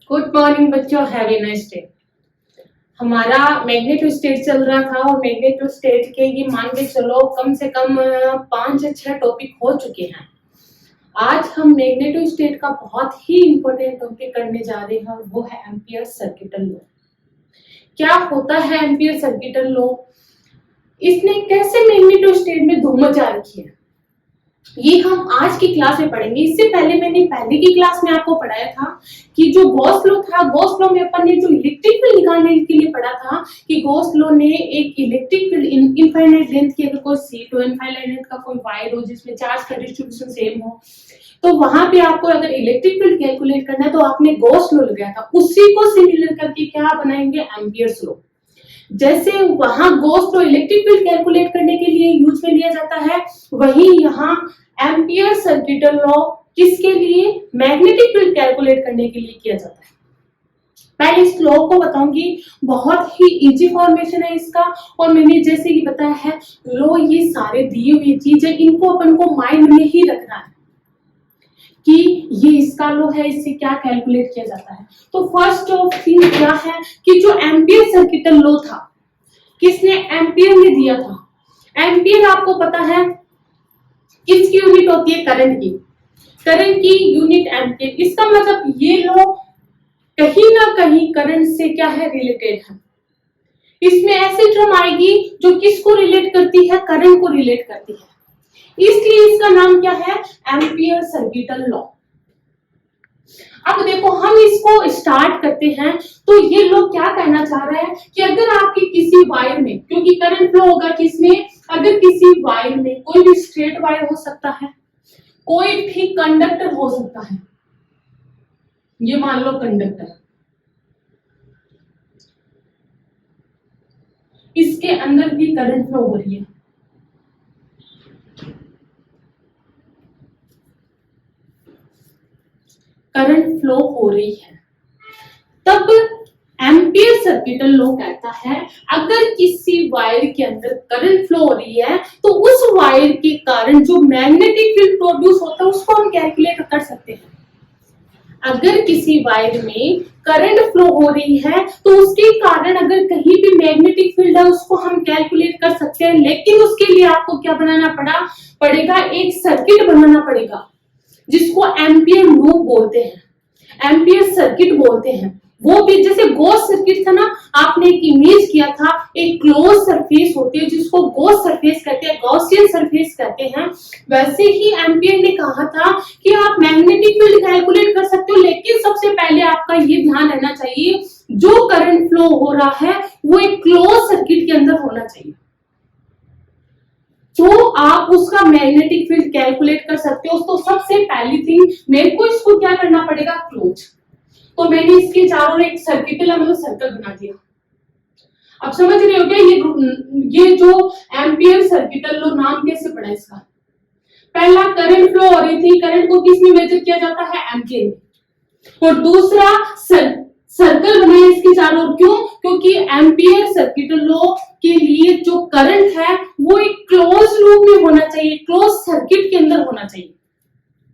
Good morning बच्चों, have a nice day. हमारा मैग्नेटोस्टेट चल रहा था और मैग्नेटोस्टेट के ये मान के चलो कम से कम 5 या 6 टॉपिक हो चुके हैं। आज हम मैग्नेटोस्टेट का बहुत ही इंपॉर्टेंट टॉपिक करने जा रहे हैं और वो है एम्पियर सर्किटल लॉ। क्या होता है एम्पियर सर्किटल लॉ? इसने कैसे मैग्नेटोस्टेट में धूम मचा रखी है, ये हम आज की क्लास में पढ़ेंगे। इससे पहले मैंने पहले की क्लास में आपको पढ़ाया था कि जो गॉस लॉ था, गॉस लॉ में अपन ने जो इलेक्ट्रिक फील्ड निकालने के लिए पढ़ा था कि गॉस लॉ ने एक इलेक्ट्रिक फील्ड इनफाइनाइट लेंथ की अगर कोई सी तो इनफाइनाइट लेंथ का कोई वायर हो जिसमें चार्ज का डिस्ट्रीब्यूशन सेम हो, तो वहां पे आपको अगर इलेक्ट्रिक फील्ड कैलकुलेट करना है तो आपने गॉस लॉ लगाया था। उसी को सिमिलर करके क्या बनाएंगे, एम्पियर्स लॉ। जैसे वहां Gauss law electric field calculate करने के लिए यूज में लिया जाता है, वहीं यहाँ एम्पियर सर्किटल लॉ किसके लिए, मैग्नेटिक फील्ड कैलकुलेट करने के लिए किया जाता है। पहले इस लॉ को बताऊंगी, बहुत ही इजी फॉर्मेशन है इसका। और मैंने जैसे कि बताया है लॉ, ये सारे दिए हुए चीजें इनको अपन को माइंड में ही रखना है कि ये इसका लॉ है, इससे क्या कैलकुलेट किया जाता है। तो फर्स्ट ऑफ थिंग क्या है कि जो एम्पियर सर्किटल लॉ था, किसने, एम्पियर ने दिया था। एम्पियर आपको पता है किसकी यूनिट होती है, करंट की। करंट की यूनिट एम्पियर। इसका मतलब ये लॉ कहीं ना कहीं करंट से क्या है, रिलेटेड है। इसमें ऐसी टर्म आएगी जो किसको रिलेट करती है, करंट को रिलेट करती है, इसलिए इसका नाम क्या है, एम्पियर सर्किटल लॉ। अब देखो हम इसको स्टार्ट करते हैं। तो ये लोग क्या कहना चाह रहा है कि अगर आपकी किसी वायर में, क्योंकि करंट फ्लो होगा किसमें, अगर किसी वायर में, कोई भी स्ट्रेट वायर हो सकता है, कोई भी कंडक्टर हो सकता है, ये मान लो कंडक्टर, इसके अंदर भी करंट फ्लो हो रही है। करंट फ्लो हो रही है, तब एम्पियर सर्किटल लॉ कहता है अगर किसी वायर के अंदर करंट फ्लो हो रही है तो उस वायर के कारण जो मैग्नेटिक फील्ड प्रोड्यूस होता है उसको हम कैलकुलेट कर सकते हैं। अगर किसी वायर में करंट फ्लो हो रही है तो उसके कारण अगर कहीं भी मैग्नेटिक फील्ड है उसको हम कैलकुलेट कर सकते हैं, लेकिन उसके लिए आपको क्या बनाना पड़ेगा, एक सर्किट बनाना पड़ेगा जिसको एम्पियर लूप बोलते हैं, एम्पियर सर्किट बोलते हैं। वो भी जैसे गॉस सर्किट था ना, आपने एक इमेज किया था, एक क्लोज सरफेस होती है जिसको गॉस सरफेस कहते हैं, गॉसियन सरफेस कहते हैं। वैसे ही एम्पियर ने कहा था कि आप मैग्नेटिक फील्ड कैलकुलेट कर सकते हो, लेकिन सबसे पहले आपका ये ध्यान रहना चाहिए जो करंट फ्लो हो रहा है वो एक क्लोज सर्किट के अंदर होना चाहिए, तो आप उसका मैग्नेटिक फील्ड कैलकुलेट कर सकते हो। तो सबसे पहली थिंग मेरे को इसको क्या करना पड़ेगा, क्लोज। तो मैंने इसके चारों एक सर्किटल मतलब सर्कल बना दिया। अब समझ रहे हो क्या ये जो एम्पियर सर्किटल लो नाम कैसे पड़ा इसका। पहला करंट फ्लो हो रही थी, करंट को किस में मेजर किया जाता है, एम्पियर में। और दूसरा सर्कल बनाया इसके चारों ओर, क्यों, क्योंकि एम्पियर सर्किटल लॉ के लिए जो करंट है वो एक क्लोज लूप में होना चाहिए, क्लोज सर्किट के अंदर होना चाहिए।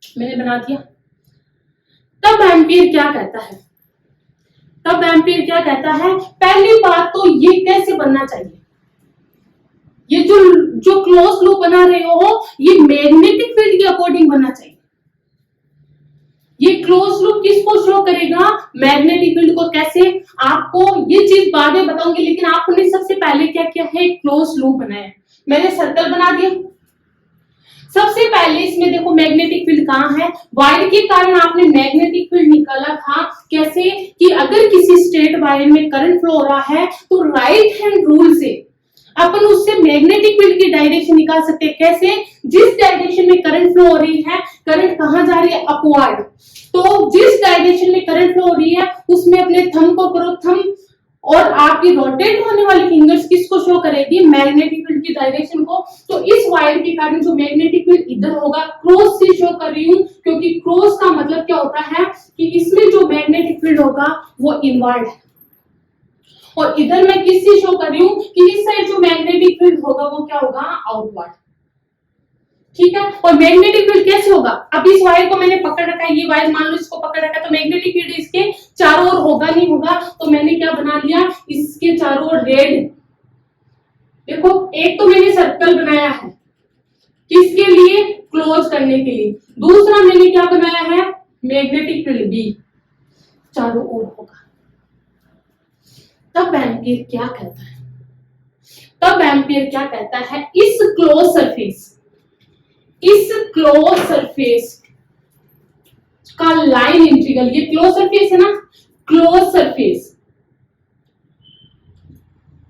मैंने बना दिया। तब एम्पियर क्या कहता है, तब एम्पियर क्या कहता है, पहली बात तो ये कैसे बनना चाहिए, ये जो क्लोज लूप बना रहे हो ये मैग्नेटिक फील्ड के अकॉर्डिंग बनना चाहिए। ये क्लोज लूप किसको शो करेगा, मैग्नेटिक फील्ड को। कैसे, आपको ये चीज बाद में बताऊंगी, लेकिन आपने सबसे पहले क्या किया है, क्लोज लूप बनाया। मैंने सर्कल बना दिया। सबसे पहले इसमें देखो मैग्नेटिक फील्ड कहाँ है, वायर के कारण आपने मैग्नेटिक फील्ड निकाला था। कैसे कि अगर किसी स्ट्रेट वायर में करंट फ्लो हो रहा है तो राइट हैंड रूल से अपन उससे मैग्नेटिक फील्ड की डायरेक्शन निकाल सकते हैं। कैसे, जिस डायरेक्शन में करंट फ्लो हो रही है, करंट कहाँ जा रही है, अपवर्ड, तो जिस डायरेक्शन में करंट फ्लो हो रही है उसमें अपने थंब को करो, थंब और आपकी रोटेट होने वाली फिंगर्स किसको शो करेगी, मैग्नेटिक फील्ड की डायरेक्शन को। तो इस वायर के कारण जो मैग्नेटिक फील्ड इधर होगा, क्रॉस से शो कर रही हूं क्योंकि क्रॉस का मतलब क्या होता है कि इसमें जो मैग्नेटिक फील्ड होगा वो इनवर्ड है, और इधर मैं किससे शो कर रही हूँ कि इस साइड जो मैग्नेटिक फील्ड होगा वो क्या होगा, आउटवर्ड। ठीक है, और मैग्नेटिक फील्ड कैसे होगा, अब इस वायर को मैंने पकड़ रखा है, ये वायर मान लो इसको पकड़ रखा है, तो मैग्नेटिक फील्ड इसके चारों ओर होगा नहीं होगा, तो मैंने क्या बना लिया, इसके चारों ओर रेड। देखो एक तो मैंने सर्कल बनाया है किसके लिए, क्लोज करने के लिए। दूसरा मैंने क्या बनाया है, मैग्नेटिक फील्ड बी चारों ओर होगा। तब एम्पियर क्या कहता है, तब एम्पियर क्या कहता है, इस क्लोज सरफेस का लाइन इंटीग्रल, ये क्लोज सरफेस है ना, क्लोज सरफेस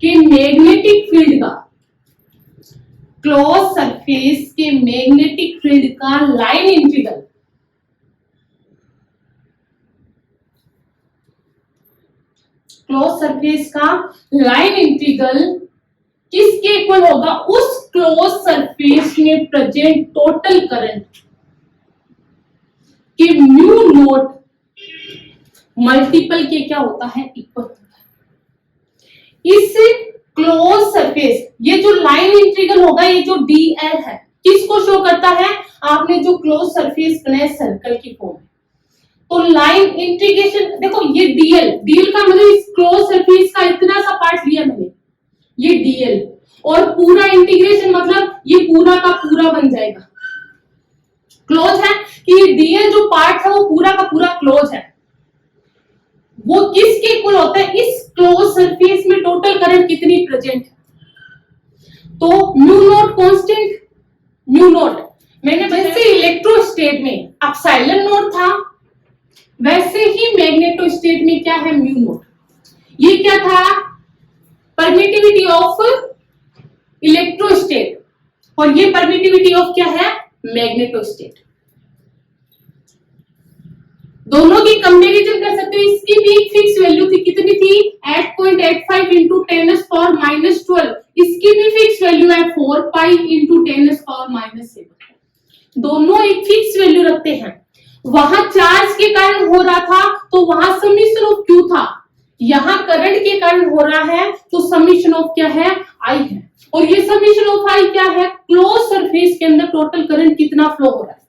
के मैग्नेटिक फील्ड का, क्लोज सरफेस के मैग्नेटिक फील्ड का लाइन इंटीग्रल क्लोज सरफेस का लाइन इंटीग्रल किसके इक्वल होगा, उस क्लोज सरफेस में प्रेजेंट टोटल करंट के म्यू नोट मल्टीपल के क्या होता है, इक्वल होता है। इस क्लोज सरफेस, ये जो लाइन इंटीग्रल होगा, ये जो dl है किसको शो करता है, आपने जो क्लोज सरफेस बनाया सर्कल की फॉर्म में, तो लाइन इंटीग्रेशन देखो ये dl का मतलब इस क्लोज सरफेस का इतना सा पार्ट लिया मैंने, ये dl, और पूरा इंटीग्रेशन मतलब ये पूरा का पूरा बन जाएगा। क्लोज है कि ये dl जो पार्ट है वो पूरा का पूरा क्लोज है, वो किसके इक्वल होता है, इस क्लोज सरफेस में टोटल करंट कितनी प्रेजेंट है। तो mu naught constant, mu naught मैंने जैसे इलेक्ट्रोस्टेट में एप्सिलॉन नॉट था, वैसे ही मैग्नेटोस्टेट में क्या है, म्यू नॉट। ये क्या था, परमिटिविटी ऑफ इलेक्ट्रोस्टेट, और ये परमिटिविटी ऑफ क्या है, मैग्नेटोस्टेट। दोनों की कंपैरिजन कर सकते हो। इसकी भी एक फिक्स वैल्यू थी, कितनी थी, 8.85 इंटू 10⁻12। इसकी भी फिक्स वैल्यू है 4 पाई इंटू 10⁻7। दोनों एक फिक्स वैल्यू रखते हैं। वहां चार्ज के कारण हो रहा था तो वहां समीशन ऑफ क्यू था, यहां करंट के कारण हो रहा है तो समीशन ऑफ क्या है, आई है। और ये समीशन ऑफ आई क्या है, क्लोज सरफेस के अंदर टोटल करंट कितना फ्लो हो रहा है,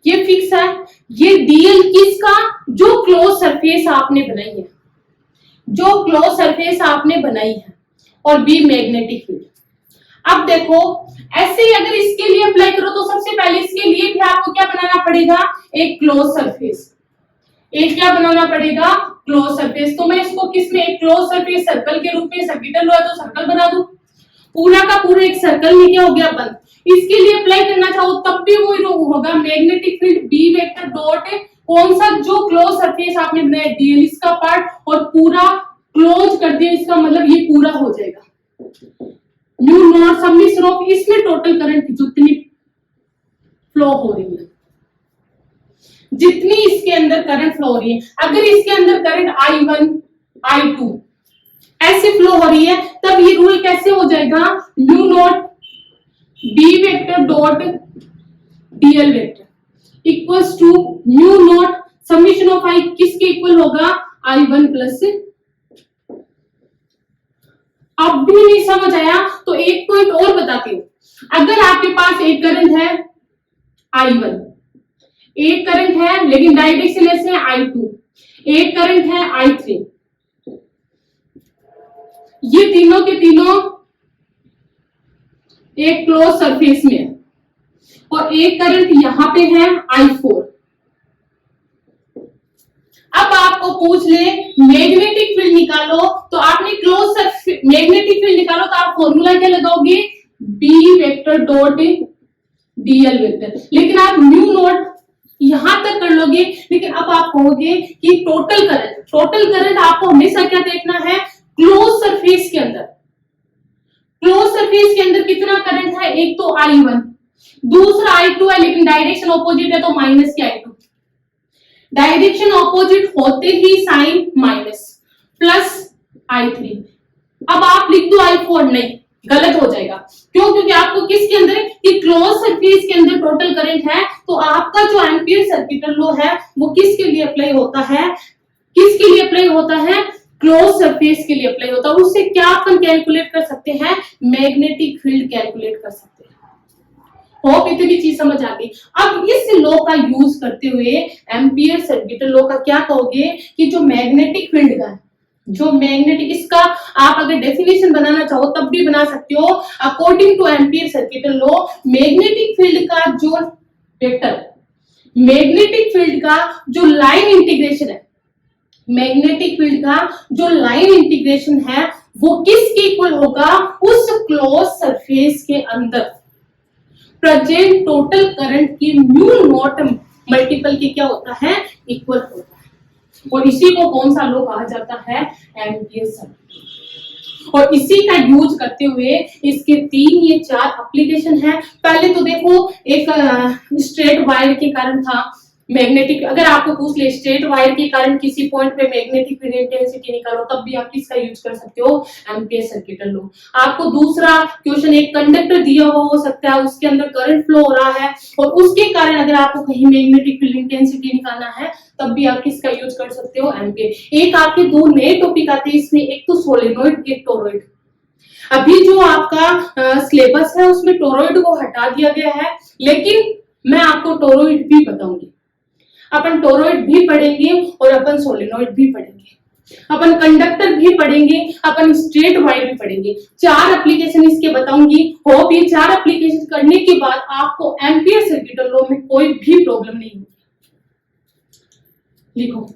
ये फिक्स है। ये डीएल किसका, जो क्लोज सरफेस आपने बनाई है, जो क्लोज सरफेस आपने बनाई है, और बी मैग्नेटिक फील्ड। अब देखो ऐसे ही अगर इसके लिए अप्लाई करो तो सबसे पहले इसके लिए भी आपको क्या बनाना पड़ेगा, एक क्लोज सरफेस। एक क्या बनाना पड़ेगा, क्लोज सरफेस। तो मैं इसको किसमें, एक क्लोज सरफेस सर्कल के रूप में, सर्किटल लो है तो सर्कल बना दूं, पूरा का पूरा एक सर्कल में क्या हो गया, बंद। इसके लिए अप्लाई करना चाहो तब भी वही होगा, magnetic field B vector dot कौन सा, जो क्लोज सरफेस आपने बनाया डीएल इसका पार्ट, और पूरा क्लोज कर दिया, इसका मतलब ये पूरा हो जाएगा। म्यू नॉट समीशन ऑफ, इसमें टोटल करंट जितनी फ्लो हो रही है, जितनी इसके अंदर करंट फ्लो हो रही है, अगर इसके अंदर करंट I1 I2 ऐसे फ्लो हो रही है, तब ये रूल कैसे हो जाएगा, mu naught B vector dot dl vector equals to mu naught summation of i किसके इक्वल होगा, I1 प्लस। अब भी नहीं समझ आया तो एक पॉइंट और बताती हूं। अगर आपके पास एक करंट है I1, एक करंट है लेकिन डायरेक्शन ऐसे है I2, एक करंट है I3, ये तीनों के तीनों एक क्लोज सरफेस में है, और एक करंट यहां पे है I4। अब आपको पूछ ले मैग्नेटिक फील्ड निकालो, तो आपने क्लोज सरफेस मैग्नेटिक फील्ड निकालो तो आप फॉर्मूला क्या लगाओगे, B vector dot dl vector. लेकिन आप म्यू नॉट यहां तक कर लोगे, लेकिन अब आप कहोगे कि टोटल करंट आपको हमेशा क्या देखना है, क्लोज सरफेस के अंदर। क्लोज सरफेस के अंदर कितना करंट है, एक तो I1, दूसरा I2 है, लेकिन डायरेक्शन ऑपोजिट है तो माइनस की I2। डायरेक्शन ऑपोजिट होते ही साइन माइनस, प्लस I3। अब आप लिख दो I4, नहीं गलत हो जाएगा। क्यों, क्योंकि आपको किसके अंदर, कि क्लोज सरफेस के अंदर टोटल करंट है, तो आपका जो एम्पियर सर्किटल लॉ है वो किसके लिए अप्लाई होता है, किसके लिए अप्लाई होता है, क्लोज सरफेस के लिए अप्लाई होता है। उससे क्या अपन कैलकुलेट कर सकते हैं, मैग्नेटिक फील्ड कैलकुलेट कर सकते हैं। होप इतनी चीज समझ आ गई। अब इस लॉ का यूज करते हुए एम्पियर सर्किट लॉ का क्या कहोगे कि जो मैग्नेटिक फील्ड का है, जो मैग्नेटिक, इसका आप अगर डेफिनेशन बनाना चाहो तब भी बना सकते हो। According two ampere circuit law, magnetic field का जो वेक्टर, मैग्नेटिक फील्ड का जो लाइन इंटीग्रेशन है, मैग्नेटिक फील्ड का जो लाइन इंटीग्रेशन है वो किसके इक्वल होगा, उस क्लोज सरफेस के अंदर प्रेजेंट टोटल करंट की म्यू नॉट मल्टीपल के क्या होता है, इक्वल होता है। और इसी को कौन सा लॉ कहा जाता है, एम्पियर सर्किट। और इसी का यूज करते हुए इसके 3 ये 4 एप्लीकेशन है। पहले तो देखो, एक स्ट्रेट वायर के कारण था मैग्नेटिक, अगर आपको पूछ ले स्ट्रेट वायर के कारण किसी पॉइंट पे मैग्नेटिक फील्ड इंटेंसिटी निकालो, तब भी आप किसका यूज कर सकते हो, एम्पियर सर्किट लॉ। आपको दूसरा क्वेश्चन, एक कंडक्टर दिया हुआ हो सकता है, उसके अंदर करंट फ्लो हो रहा है और उसके कारण अगर आपको कहीं मैग्नेटिक फील्ड इंटेंसिटी निकालना है, तब भी आप किसका यूज कर सकते हो, एम्पियर। एक आपके 2 नए टॉपिक आते हैं इसमें, एक तो सोलेनोइड, एक टोरॉइड। अभी जो आपका सिलेबस है उसमें टोरॉइड को हटा दिया गया है, लेकिन मैं आपको टोरॉइड भी बताऊंगी। अपन टोरॉइड भी पढ़ेंगे और अपन सोलेनोइड भी पढ़ेंगे, अपन कंडक्टर भी पढ़ेंगे, अपन स्ट्रेट वायर भी पढ़ेंगे। 4 एप्लीकेशन इसके बताऊंगी। होप ये 4 एप्लीकेशन करने के बाद आपको एम्पियर सर्किट लॉ में कोई भी प्रॉब्लम नहीं होगी। लिखो।